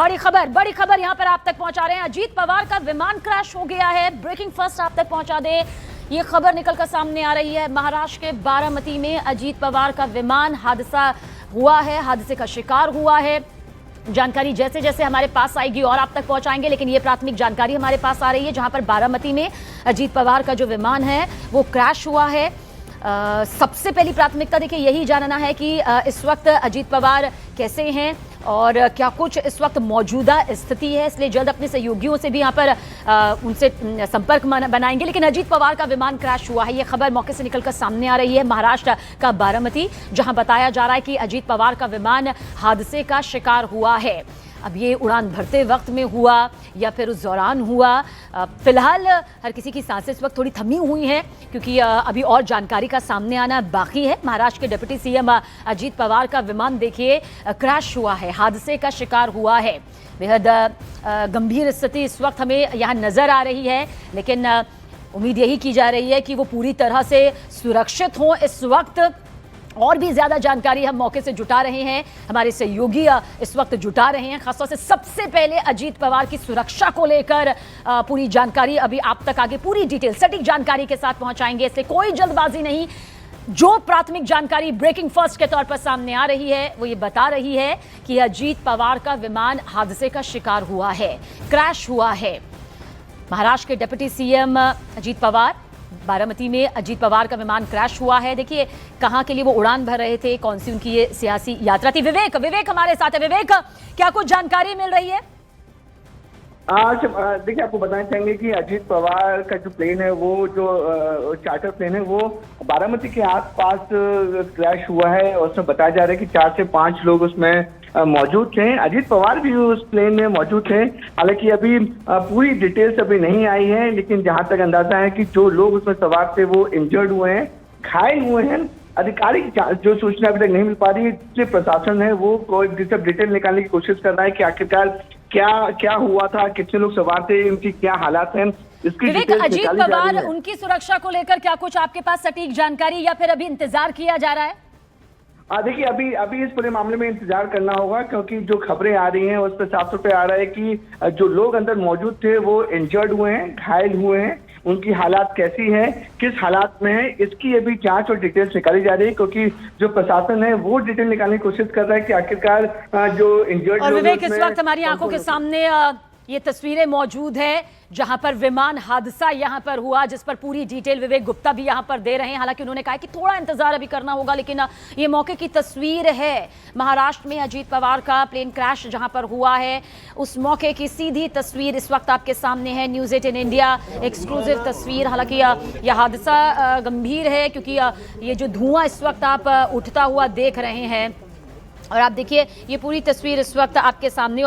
बड़ी खबर यहां पर आप तक पहुंचा रहे हैं। अजीत पवार का विमान क्रैश हो गया है। ब्रेकिंग फर्स्ट आप तक पहुंचा दें, ये खबर निकलकर सामने आ रही है। महाराष्ट्र के बारामती में अजीत पवार का विमान हादसा हुआ है, हादसे का शिकार हुआ है। जानकारी जैसे जैसे हमारे पास आएगी और आप तक पहुंचाएंगे, लेकिन ये प्राथमिक जानकारी हमारे पास आ रही है जहां पर बारामती में अजीत पवार का जो विमान है वो क्रैश हुआ है। सबसे पहली प्राथमिकता देखिए यही जानना है कि इस वक्त अजीत पवार कैसे हैं और क्या कुछ इस वक्त मौजूदा स्थिति है, इसलिए जल्द अपने सहयोगियों से भी यहाँ पर उनसे संपर्क बनाएंगे। लेकिन अजीत पवार का विमान क्रैश हुआ है, ये खबर मौके से निकलकर सामने आ रही है। महाराष्ट्र का बारामती, जहां बताया जा रहा है कि अजीत पवार का विमान हादसे का शिकार हुआ है। अब ये उड़ान भरते वक्त में हुआ या फिर उस दौरान हुआ, फिलहाल हर किसी की सांसें इस वक्त थोड़ी थमी हुई हैं क्योंकि अभी और जानकारी का सामने आना बाकी है। महाराष्ट्र के डिप्टी सीएम अजीत पवार का विमान देखिए क्रैश हुआ है, हादसे का शिकार हुआ है। बेहद गंभीर स्थिति इस वक्त हमें यहाँ नजर आ रही है, लेकिन उम्मीद यही की जा रही है कि वो पूरी तरह से सुरक्षित हों। इस वक्त और भी ज्यादा जानकारी हम मौके से जुटा रहे हैं, हमारे सहयोगी इस वक्त जुटा रहे हैं। खासतौर से सबसे पहले अजीत पवार की सुरक्षा को लेकर पूरी जानकारी अभी आप तक आगे पूरी डिटेल सटीक जानकारी के साथ पहुंचाएंगे, इसलिए कोई जल्दबाजी नहीं। जो प्राथमिक जानकारी ब्रेकिंग फर्स्ट के तौर पर सामने आ रही है वो ये बता रही है कि अजीत पवार का विमान हादसे का शिकार हुआ है, क्रैश हुआ है। महाराष्ट्र के डिप्टी सीएम अजीत पवार, बारामती में अजीत पवार का विमान क्रैश हुआ है। देखिए कहां के लिए वो उड़ान भर रहे थे, कौन सी उनकी ये सियासी यात्रा थी। विवेक हमारे साथ है। विवेक, क्या कुछ जानकारी मिल रही है? आज देखिए आपको बताना चाहेंगे कि अजीत पवार का जो प्लेन है वो जो चार्टर प्लेन है वो बारामती के आसपास क्रैश हुआ है और उसमें बताया जा रहा है कि 4 से 5 लोग उसमें मौजूद थे। अजीत पवार भी उस प्लेन में मौजूद थे। हालांकि अभी पूरी डिटेल्स अभी नहीं आई है, लेकिन जहां तक अंदाजा है कि जो लोग उसमें सवार थे वो इंजर्ड हुए हैं, घायल हुए हैं। आधिकारिक जो सूचना अभी तक नहीं मिल पा रही है, इसलिए प्रशासन है वो कोई डिटेल निकालने की कोशिश कर रहा है कि आखिरकार क्या हुआ था, कितने लोग सवार थे, उनकी क्या हालात हैं, इसकी विवेक, अजीत पवार उनकी सुरक्षा को लेकर क्या कुछ आपके पास सटीक जानकारी या फिर अभी इंतजार किया जा रहा है? देखिए अभी इस पूरे मामले में इंतजार करना होगा, क्योंकि जो खबरें आ रही हैं उस पर साफ तौर पे आ रहा है कि जो लोग अंदर मौजूद थे वो इंजर्ड हुए हैं, घायल हुए हैं। उनकी हालात कैसी है, किस हालात में है, इसकी अभी जांच और डिटेल्स निकाली जा रही है, क्योंकि जो प्रशासन है वो डिटेल निकालने की कोशिश कर रहा है कि आखिरकार जो इंजर्ड और विवेक, इस वक्त हमारी आंखों के सामने ये तस्वीरें मौजूद है जहां पर विमान हादसा यहां पर हुआ, जिस पर पूरी डिटेल विवेक गुप्ता भी यहां पर दे रहे हैं। हालांकि उन्होंने कहा कि थोड़ा इंतजार अभी करना होगा, लेकिन ये मौके की तस्वीर है। महाराष्ट्र में अजीत पवार का प्लेन क्रैश जहां पर हुआ है, उस मौके की सीधी तस्वीर इस वक्त आपके सामने है। न्यूज़ 18 इंडिया एक्सक्लूसिव तस्वीर। हालांकि यह हादसा गंभीर है क्योंकि ये जो धुआं इस वक्त आप उठता हुआ देख रहे हैं और आप देखिए ये पूरी तस्वीर इस वक्त आपके सामने।